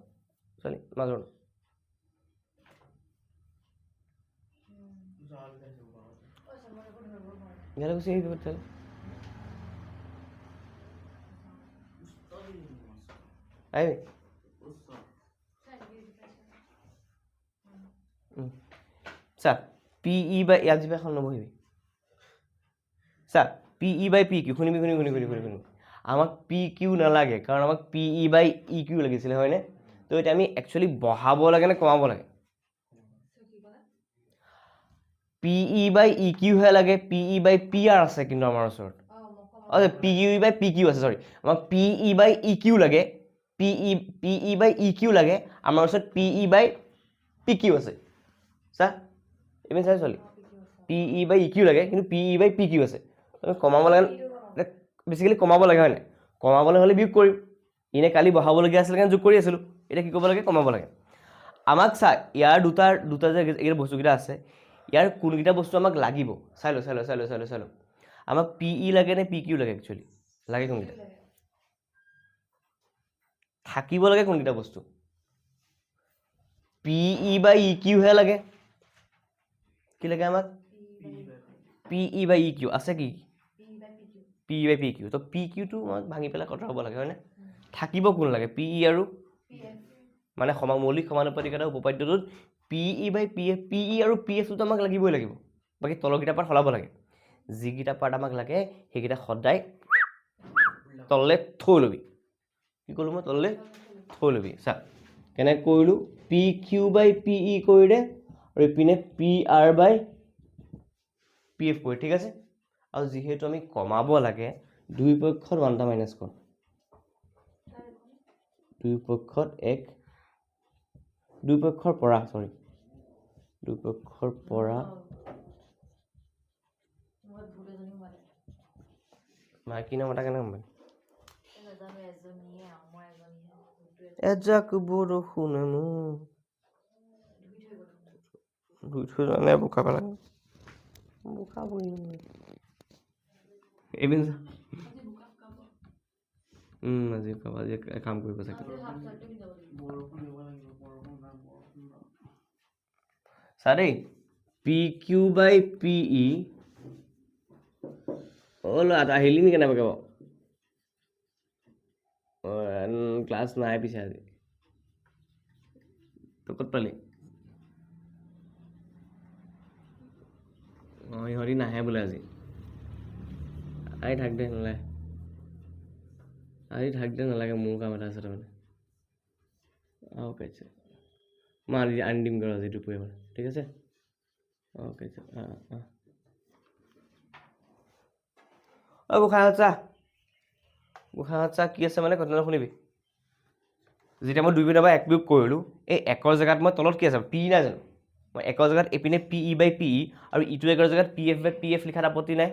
চলি মাজৰ ইয়ালে গুচি আহিবি তেল আহিবি চা PE by ইয়াত যিবা এখন নবহিবি চা P E by P Q শুনিবি আমাক পি কিউ নালাগে কাৰণ আমাক P E by E Q লাগিছিলে হয়নে তো এতিয়া আমি একচুৱেলি বঢ়াব লাগে নে কমাব লাগে পি ই বাই ই কিউহে লাগে P E by P R আছে কিন্তু আমাৰ ওচৰত পি ইউ বাই পি কিউ আছে চৰি আমাক P E by E Q লাগে P E by E Q লাগে আমাৰ ওচৰত P E by P Q আছে চা ইভেন চাই চলি P E by E Q লাগে কিন্তু P E by P Q আছে কমাব লাগে বেছিকেলি কমাব লাগে হয় নাই কমাবলৈ হ'লে বিয়োগ কৰিম এনে কালি বঢ়াবলগীয়া আছিলে কাৰণে যোগ কৰি আছিলোঁ এতিয়া কি কৰিব লাগে কমাব লাগে আমাক চা ইয়াৰ দুটা যে এইকেইটা বস্তুকেইটা আছে ইয়াৰ কোনকেইটা বস্তু আমাক লাগিব চাই ল আমাক পি ই লাগে নে পি কিউ লাগে একচুৱেলি লাগে কোনকেইটা থাকিব লাগে কোনকেইটা বস্তু পি ই বাই ই কিউহে লাগে কি লাগে আমাক P E by E Q আছে কি P E by P Q তো পি কিউটো আমাক ভাঙি পেলাই কটা হ'ব লাগে হয়নে থাকিব কোন লাগে পি ই আৰু মানে মৌলিক সমানুপাতিকতা উপপাদ্যটোত P E by P F P E আৰু পি এফটোতো আমাক লাগিবই লাগিব বাকী তলৰকেইটা পাৰ্ট সলাব লাগে যিকেইটা পাৰ্ট আমাক লাগে সেইকেইটা সদায় তললৈ থৈ ল'বি কি ক'লোঁ মই তললৈ থৈ ল'বি চা কেনেকৈ কৰিলোঁ পি কিউ বাই পি ই কৰি দে আৰু ইপিনে পি আৰ বাই পি এফ কৰি ঠিক আছে আৰু যিহেতু আমি কমাব লাগে দুই পক্ষত 1 মাইনাছ কৰ দুই পক্ষৰ পৰা মাইকী নাম এটা কেনেকৈ গম পাই এজাক বৰষুণে মোৰ ধুই থৈ যোৱা নাই বোকা পেলাই বোকা পৰি এবিন আজি কাম কৰিব চাগে চা দেই পি কিউ বাই পি ই ল'ৰা আহিলি নি কেনেবাকৈ বাৰু ক্লাছ নাই পিছে আজি তই ক'ত পালি ইহঁতি নাহে বোলে আজি আহি থাক দে নালাগে মোৰ কাম এটা আছে তাৰমানে কাইছে মই আনি দিম বাৰু আজি দুপৰীয়া মানে ঠিক আছে কাইছে গোসাঁইহঁত চা কি আছে মানে কথাটো শুনিবি যেতিয়া মই 2 বিনৰ পৰা 1 বিয়োগ কৰিলোঁ এই 1ৰ জেগাত মই তলত কি আছে পি নাই জানো মই 1ৰ জেগাত এইপিনে P E by P E আৰু ইটো 1ৰ জেগাত পি এফ বাই পি এফ লিখাত আপত্তি নাই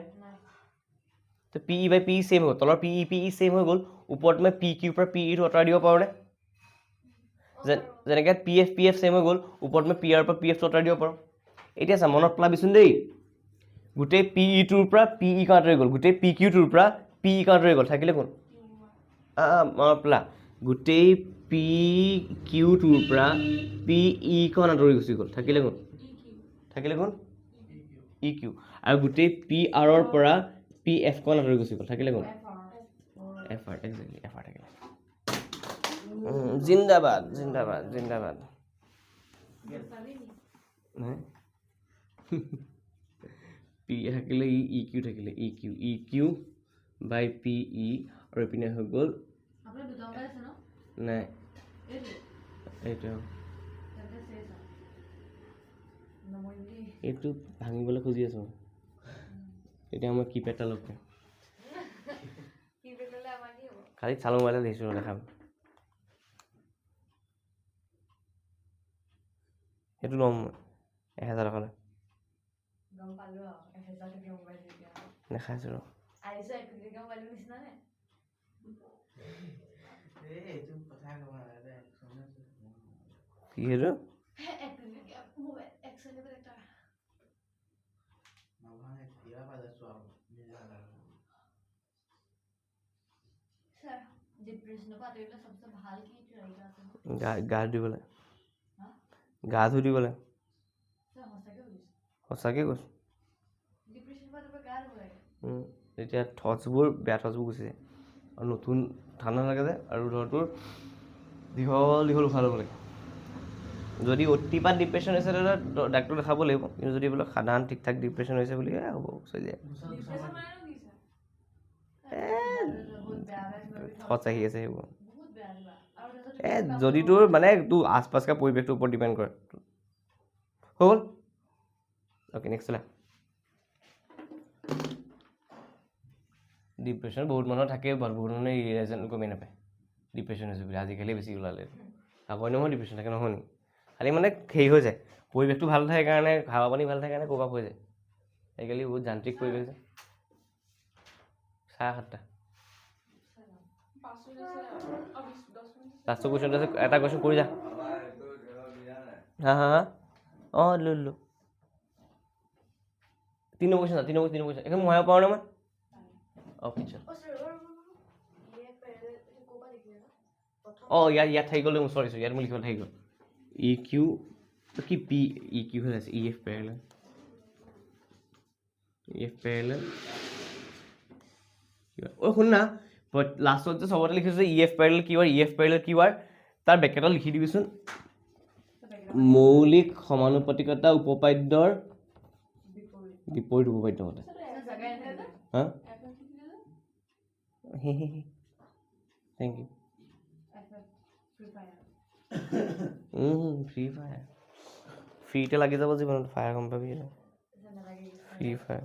তো P E by P E same হৈ গ'ল তলৰ পি ই ছেইম হৈ গ'ল ওপৰত মই পি কিউৰ পৰা পি ইটো আঁতৰাই দিব পাৰোঁনে যেনেকৈ পি এফ ছেইম হৈ গ'ল ওপৰত মই পি আৰৰ পৰা পি এফটো আঁতৰাই দিব পাৰোঁ এতিয়া চা মনত পেলাবিচোন দেই গোটেই পি ইটোৰ পৰা পি ই কাউণ্ট হৈ গ'ল গোটেই পি কিউটোৰ পৰা পি ই কাউণ্ট হৈ গ'ল থাকিলে কোন মনত পেলা গোটেই পি কিউটোৰ পৰা পি ই খন আঁতৰি গুচি গ'ল থাকিলে কোন ই কিউ আৰু গোটেই পি আৰৰ পৰা পি এফ খন আঁতৰি গুচি গ'ল থাকিলে কোন F R exactly F R থাকিলে জিন্দাবাদ পি থাকিলে ই কিউ থাকিলে ই কিউ বাই পি ই আৰু এইপিনে হৈ গ'ল নাই এইটো ভাঙিবলৈ খুজি আছো এতিয়া মই কিপেড এটা লগ খালি চালু মোবাইলত দেখিছোঁ দেখাম সেইটো ল'ম মই 1000 টকালৈ দেখাইছোঁ ৰ কি সেইটো গা ধুই দিবলৈ সঁচাকৈ কৈছোঁ তেতিয়া বেয়া থটছবোৰ গুচি যায় আৰু নতুন ঠাণ্ডা লাগে যে আৰু ধৰ তোৰ দীঘল উশাহ ল'ব লাগে যদি অতিপাত ডিপ্ৰেশ্যন হৈছে তেতিয়া ডাক্তৰ দেখাব লাগিব কিন্তু যদি বোলে সাধাৰণ ঠিক ঠাক ডিপ্ৰেশ্যন হৈছে বুলি হ'ব চলি যায় বহুত বেয়া বেয়া কিবা কিবি থটছ আহি আছে সেইবোৰ বহুত বেয়া কিবা আৰু তাৰপিছত যদি তোৰ মানে তোৰ আশপাশ কা পৰিৱেশটোৰ ওপৰত ডিপেণ্ড কৰে হ'ল অ'কে নেক্সট চলা ডিপ্ৰেশ্যন বহুত মানুহৰ থাকেই বাৰু বহুত মানুহে ৰিয়েলাইজেন গমেই নাপায় ডিপ্ৰেশ্যন হৈছে বুলি আজিকালি বেছি ওলালে আগৰ দিনত ডিপ্ৰেশ্যন থাকে নহয় নি খালি মানে হেৰি হৈ যায় পৰিৱেশটো ভাল থাকে কাৰণে হাৱা পানী ভাল থাকে কাৰণে ক'ৰবাত হৈ যায় আজিকালি বহুত যান্ত্ৰিক পৰিৱেশ যে 7:30 লাষ্টৰ কুৱেশ্যনটো আছে এটা কুৱেশ্যন কৰি যা হা হা হা অঁ লৈ 3 নম্বৰ কুৱেশ্যন এখন মই পাওঁ নে মই অঁ কিচন অঁ ইয়াত থাকি গ'ল চৰি ইয়াত মোৰ লিখিব থাকি গ'ল ই কিউ কি পি ই কিউ হৈ আছে ই এফ পেৰেলেল অ' শুন না লাষ্টত যে চবতে লিখিছোঁ E F parallel Q R তাৰ ব্ৰেকেটত লিখি দিবিচোন মৌলিক সমানুপাতিকতা উপপাদ্যৰ বিপৰীত উপপাদ্য মতে হা থেংক ইউ ফ্ৰী ফায়াৰ ফ্ৰীতে লাগি যাব জীৱনত ফায়াৰ গম পাবি ফ্ৰী ফায়াৰ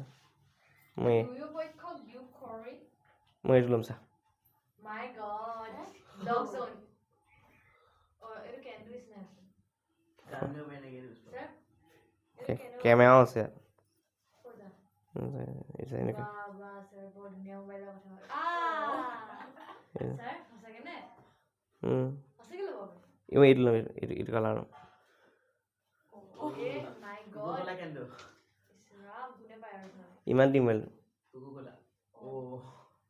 মই এইটো ল'ম চা My God. Dog zone. Oh, it can do snap. Sir? কেমেৰাও আছে এনেকৈ বাবা sir বহুত ধুনীয়া মোবাইলৰ কথা sir সঁচাকে নে সঁচাকে ল'ব এইটো ল'ম এইটো কালাৰ oh my God ইছৰাম কোনে পায় আৰু ইমান দিম বোলে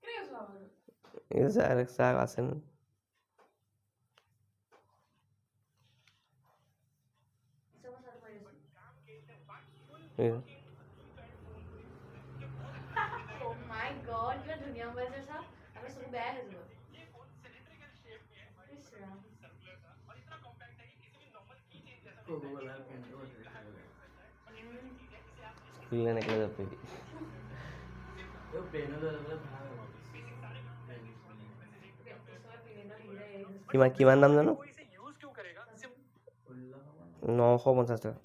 কেনেকৈ চোৱা বাৰু এই চাহ আছে ন Oh my God, কিমান ধুনীয়া মোবাইল আছে চাওক আমাৰ চকু বেয়া হৈ যাব ইছৰাম স্কুল এনেকৈ যাব পাৰি কিমান দাম জানো 950 টকা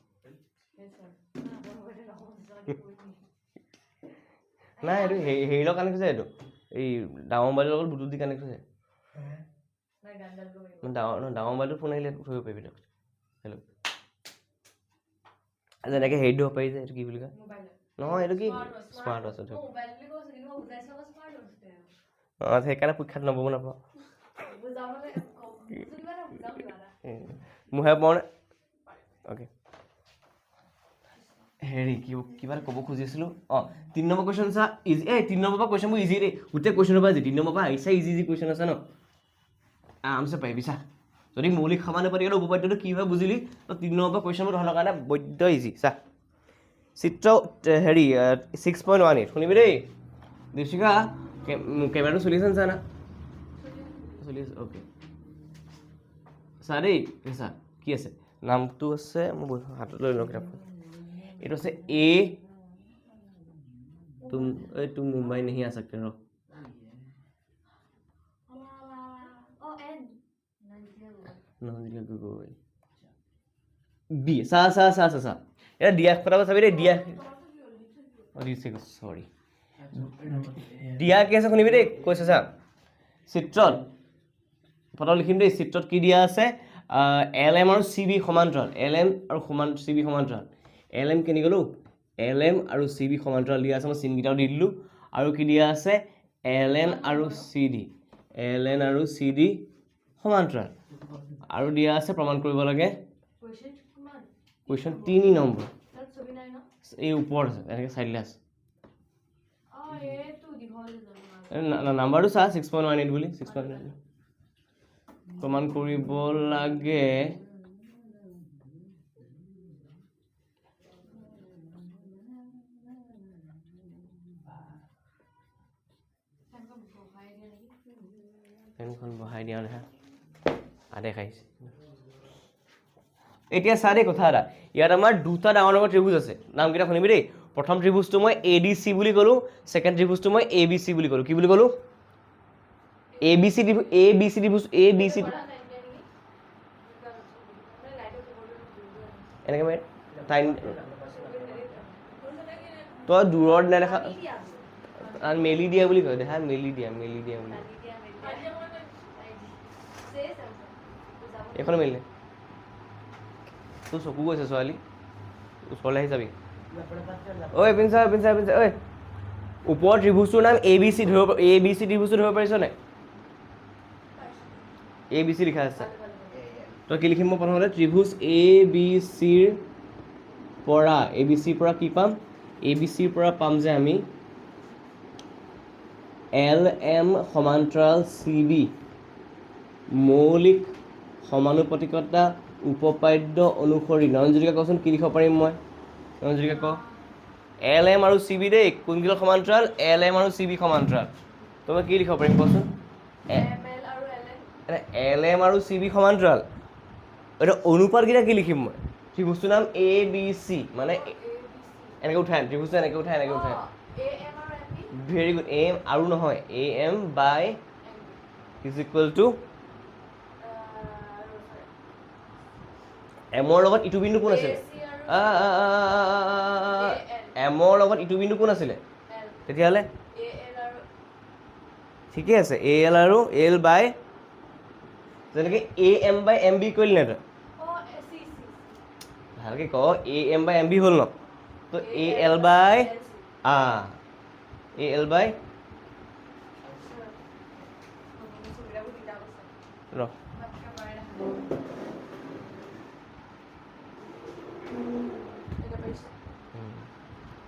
নাই এইটো হেৰিৰ কানেক্ট হৈছে এইটো এই ডাঙৰ মোবাইলৰ লগত ব্লুটুথ দি কানেক্ট হৈছে ডাঙৰ মোবাইলটো ফোন আহিলে থৈ পাৰিবি তই হেল্ল' যেনেকৈ হেৰিত দিব পাৰি যে এইটো কি বুলি কয় নহয় এইটো কি স্মাৰ্ট ৱাচ অঁ সেইকাৰণে পৰীক্ষাত নম্বৰ নাপাওঁ মোহে পাওঁ নে অ'কে হেৰি কিবা ক'ব খুজিছিলোঁ অঁ 3 নম্বৰ কুৱেশ্যন চা ইজি 3 নম্বৰ পৰা কুৱেশ্যনবোৰ ইজি দেই গোটেই কুৱেশ্যনৰ পৰা 3 নম্বৰ পৰা আহিছে ইজি কুৱেশ্যন আছে ন আৰামছে পাৰিবি চা যদি মৌলিক সমানুপাতিকতাৰ উপপাদ্যটো কি হয় বুজিলি তো 3 নম্বৰ পৰা কুৱেশ্যনবোৰ ধৰণৰ কাৰণে বৈদ্য ইজি চা চিত্ৰ হেৰি 6.18 শুনিবি দেই দীপশিখা কেমেৰাটো চলি আছে চা না চলি আছে অ'কে চা দেই চা কি আছে নামটো আছে মই হাতত লৈ লওঁ কিতাপখন এইটো আছে এ তুম মুম্বাই नहीं आ सकते रहो বি চা এটা দিয়া কথা চাবি দেই দিয়া চৰি দিয়া কি আছে শুনিবি দেই কৈছে চা চিত্ৰত প্ৰথম লিখিম দেই চিত্ৰত কি দিয়া আছে এল এম আৰু চি বি সমান্তৰাল এল এম আৰু চি বি সমান্তৰাল এল এম কেনি গ'লোঁ এল এম আৰু চি বি সমান্তৰাল দিয়া আছে মই চিনকেইটাও দি দিলোঁ আৰু কি দিয়া আছে এল এন আৰু চি ডি সমান্তৰাল আৰু দিয়া আছে প্ৰমাণ কৰিব লাগে কুৱেশ্যন 3 নম্বৰ এই ওপৰত আছে এনেকৈ চাইডলৈ আছে নাম্বাৰটো চা 6.18 বুলি 6.18 প্ৰমাণ কৰিব লাগে ফেনখন বহাই দিয়া নহয় দেখাইছে এতিয়া চা দেই কথা এটা ইয়াত আমাৰ দুটা ডাঙৰ ডাঙৰ ত্ৰিভুজ আছে নামকেইটা শুনিবি দেই প্ৰথম ত্ৰিভুজটো মই ADC বুলি ক'লোঁ, ছেকেণ্ড ত্ৰিভুজটো মই ABC বুলি ক'লোঁ। কি বুলি ক'লোঁ? ABC ত্ৰিভুজ ABC এনেকৈ মাৰি টাইম তই দূৰত নেদেখা মেলি দিয়া বুলি কয় দেখা মেলি দিয়া বুলি এইখনে মেলিলে তোৰ চকু গৈছে ছোৱালী ওচৰলৈ আহি যাবি ঐ পিঞ্চা ঐ ওপৰৰ ত্ৰিভুজটোৰ নাম ABC ত্ৰিভুজটো ধৰিব পাৰিছ নাই ABC লিখা আছে তই কি লিখিম মই প্ৰথমতে ত্ৰিভুজ ABCৰ পৰা কি পাম ABCৰ পৰা পাম যে আমি LM সমান্তৰাল CB মৌলিক সমানুপাতিকতা উপপাদ্য অনুসৰি নয়নজ্যোতিকা কচোন কি লিখিব পাৰিম মই নয়নজ্যোতিকা ক LM আৰু CB দেই কোনকেইটা সমান্তৰাল LM আৰু CB সমান্তৰাল তো মই কি লিখিব পাৰিম কচোন LM আৰু CB সমান্তৰাল এটা অনুপাতকেইটা কি লিখিম মই ত্ৰিভুজটোৰ নাম ABC মানে এনেকৈ উঠাই ত্ৰিভুজটো এনেকৈ উঠাই ভেৰি গুড AM আৰু নহয় AM by is equal to এমৰ লগত ইটো বিন্দু কোন আছিলে এমৰ লগত ইটো বিন্দু কোন আছিলে তেতিয়াহ'লে ঠিকে আছে AL আৰু L by যেনেকৈ AM by MB কৰিলি নাই তই ভালকৈ ক AM by MB হ'ল ন তো AL by AL by ৰ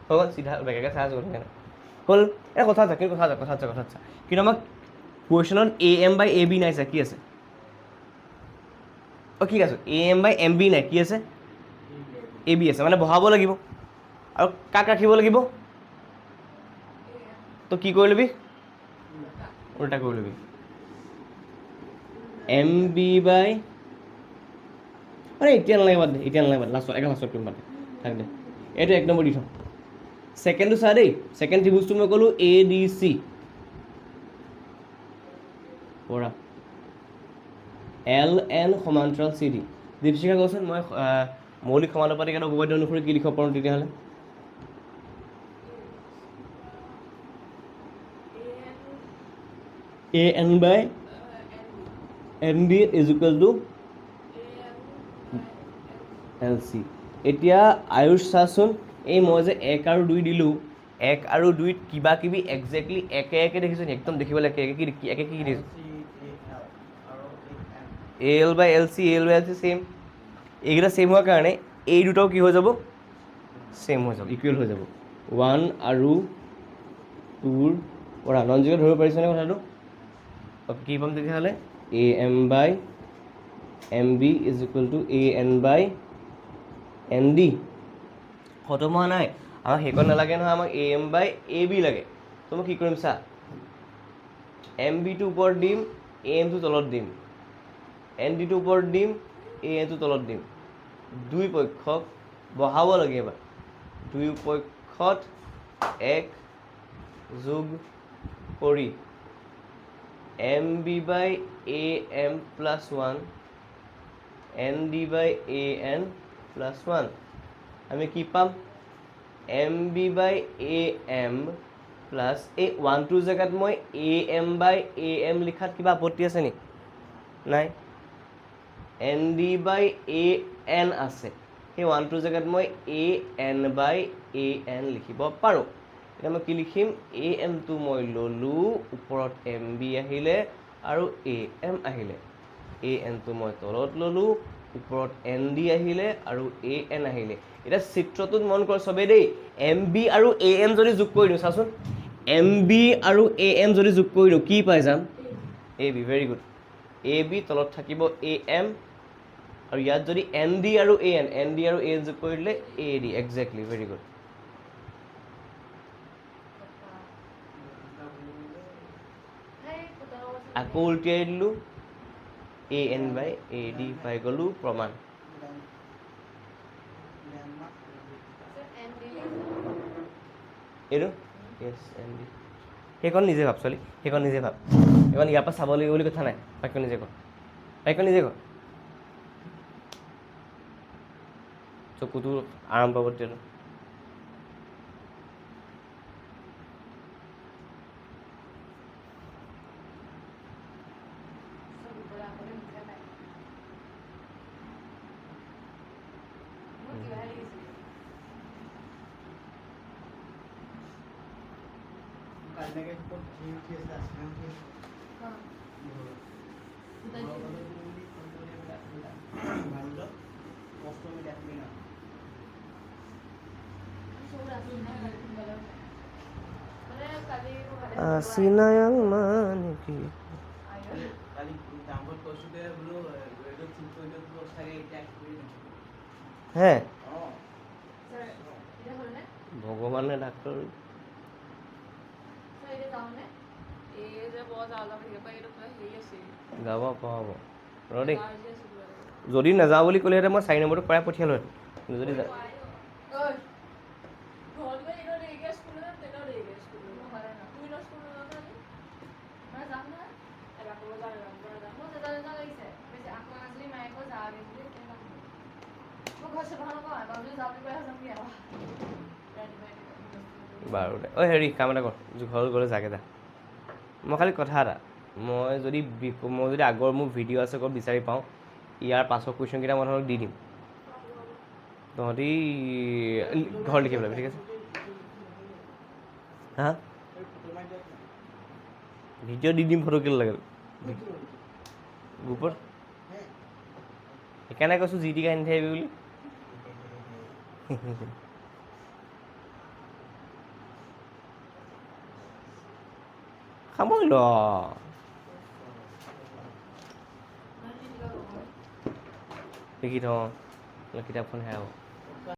হ'ল চিধা বেগেকে চাই আছোঁ হ'ল এই কথা আছে কিন্তু কথা আছে কিন্তু আমাক কুৱেশ্যনত AM by AB নাই চা কি আছে অঁ ঠিক আছে AM by MB নাই কি আছে AB আছে মানে বহাব লাগিব আৰু কাক ৰাখিব লাগিব তো কি কৰি ল'বি উল্টা কৰি ল'বি MB by এতিয়া নালাগে বাদ লাষ্টত লাষ্টত কৰিম বাদ থাক দে এইটো এক নম্বৰ দি থওঁ ছেকেণ্ডটো চা দেই ছেকেণ্ড ত্ৰিভুজটো মই ক'লোঁ ADC পৰা LN সমান্তৰাল CD দীপশিখা কচোন মই মৌলিক সমানুপাতিকতা উপপাদ্য অনুসৰি কি লিখিব পাৰোঁ তেতিয়াহ'লে AN by ND is equal to LC এতিয়া আয়ুষ চাচোন এই মই যে 1 আৰু 2 দিলোঁ 1 আৰু 2ত কিবা কিবি একজেক্টলি একে দেখিছোঁ একদম দেখিবলৈ একে কি দেখিছোঁ AL by LC ছেইম এইকেইটা ছেইম হোৱাৰ কাৰণে এই দুটাও কি হৈ যাব ছেইম হৈ যাব ইকুৱেল হৈ যাব 1 আৰু 2ৰ পৰা নয়নজ্যোতিকা ধৰিব পাৰিছেনে কথাটো কি পাম তেতিয়াহ'লে AM by MB is equal to AN by ND খতম হোৱা নাই আমাক সেইকণ নালাগে নহয় আমাক AM by AB লাগে তো মই কি কৰিম চা MBটো ওপৰত দিম AMটো তলত দিম NDটো ওপৰত দিম ANটো তলত দিম দুই পক্ষক বহাব লাগে এবাৰ দুই পক্ষত 1 যোগ কৰি MB by AM plus 1 ND by AN plus 1 আমি কি পাম MB by AM plus এই 1টোৰ জেগাত মই AM by AM লিখাত কিবা আপত্তি আছে নি নাই ND by AN আছে সেই 1টোৰ জেগাত মই AN by AN লিখিব পাৰোঁ এতিয়া মই কি লিখিম AMটো মই ল'লোঁ ওপৰত MB আহিলে আৰু AM আহিলে ANটো মই তলত ল'লোঁ ওপৰত ND আহিলে আৰু AN আহিলে এটা চিত্ৰটোত মন কৰ চবেই দেই MB আৰু AM যদি যোগ কৰি দিওঁ চাচোন MB আৰু AM যদি যোগ কৰি দিওঁ কি পাই যাম AB ভেৰি গুড AB তলত থাকিব AM আৰু ইয়াত যদি ND আৰু AN যোগ কৰি দিলে AD এক্সেক্টলি ভেৰি গুড আকৌ উল্টিয়াই দিলোঁ AN by AD পাই গ'লোঁ প্ৰমাণ এইটো এছ এন ডি সেইখন নিজে ভাব ছোৱালী সেইখন নিজে ভাব সেইখন ইয়াৰ পৰা চাব লাগিব বুলি কথা নাই বাক্য নিজে কৰ বাক্য নিজে কৰ চকুটো আৰাম পাব তেতিয়াতো চব ওপৰলৈ আগলৈ মুখে পায় মোৰ কিবাহে লাগিছিলে কাইলৈকে খুব ঠিক উঠি আছে আছিলে ভালো কষ্ট আমি দেখবি না চিনায়াং মানে কি কালি ডাঙৰ কৈছোতে বোলো এইটো ঠিক কৰি দিয়ক বোলো চাগে এতিয়া কৰি দিছোঁ হে অঁ ভগৱানে ডাক্তৰ যাব পাব ৰ দেই যদি নাযাওঁ বুলি ক'লেহেঁতেন মই 4 নম্বৰটো প্ৰায় পঠিয়ালোহেঁতেন কিন্তু যদি বাৰু দে ঐ হেৰি কাম এটা কৰ ঘৰত গ'লে যাগে যা মই খালি কথা এটা মই যদি আগৰ মোৰ ভিডিঅ' আছে ক'ত বিচাৰি পাওঁ ইয়াৰ পাছৰ কুৱেশ্যনকেইটা মই তহঁতক দি দিম তহঁতি ঘৰত লিখি পেলাবি ঠিক আছে হা ভিডিঅ' দি দিম ফটো কেলৈ লাগে গ্ৰুপত সেইকাৰণে কৈছোঁ যি টি আনি থাকিবি বুলি সামৰি ল লিখি থওঁ কিতাপখন হেৰাব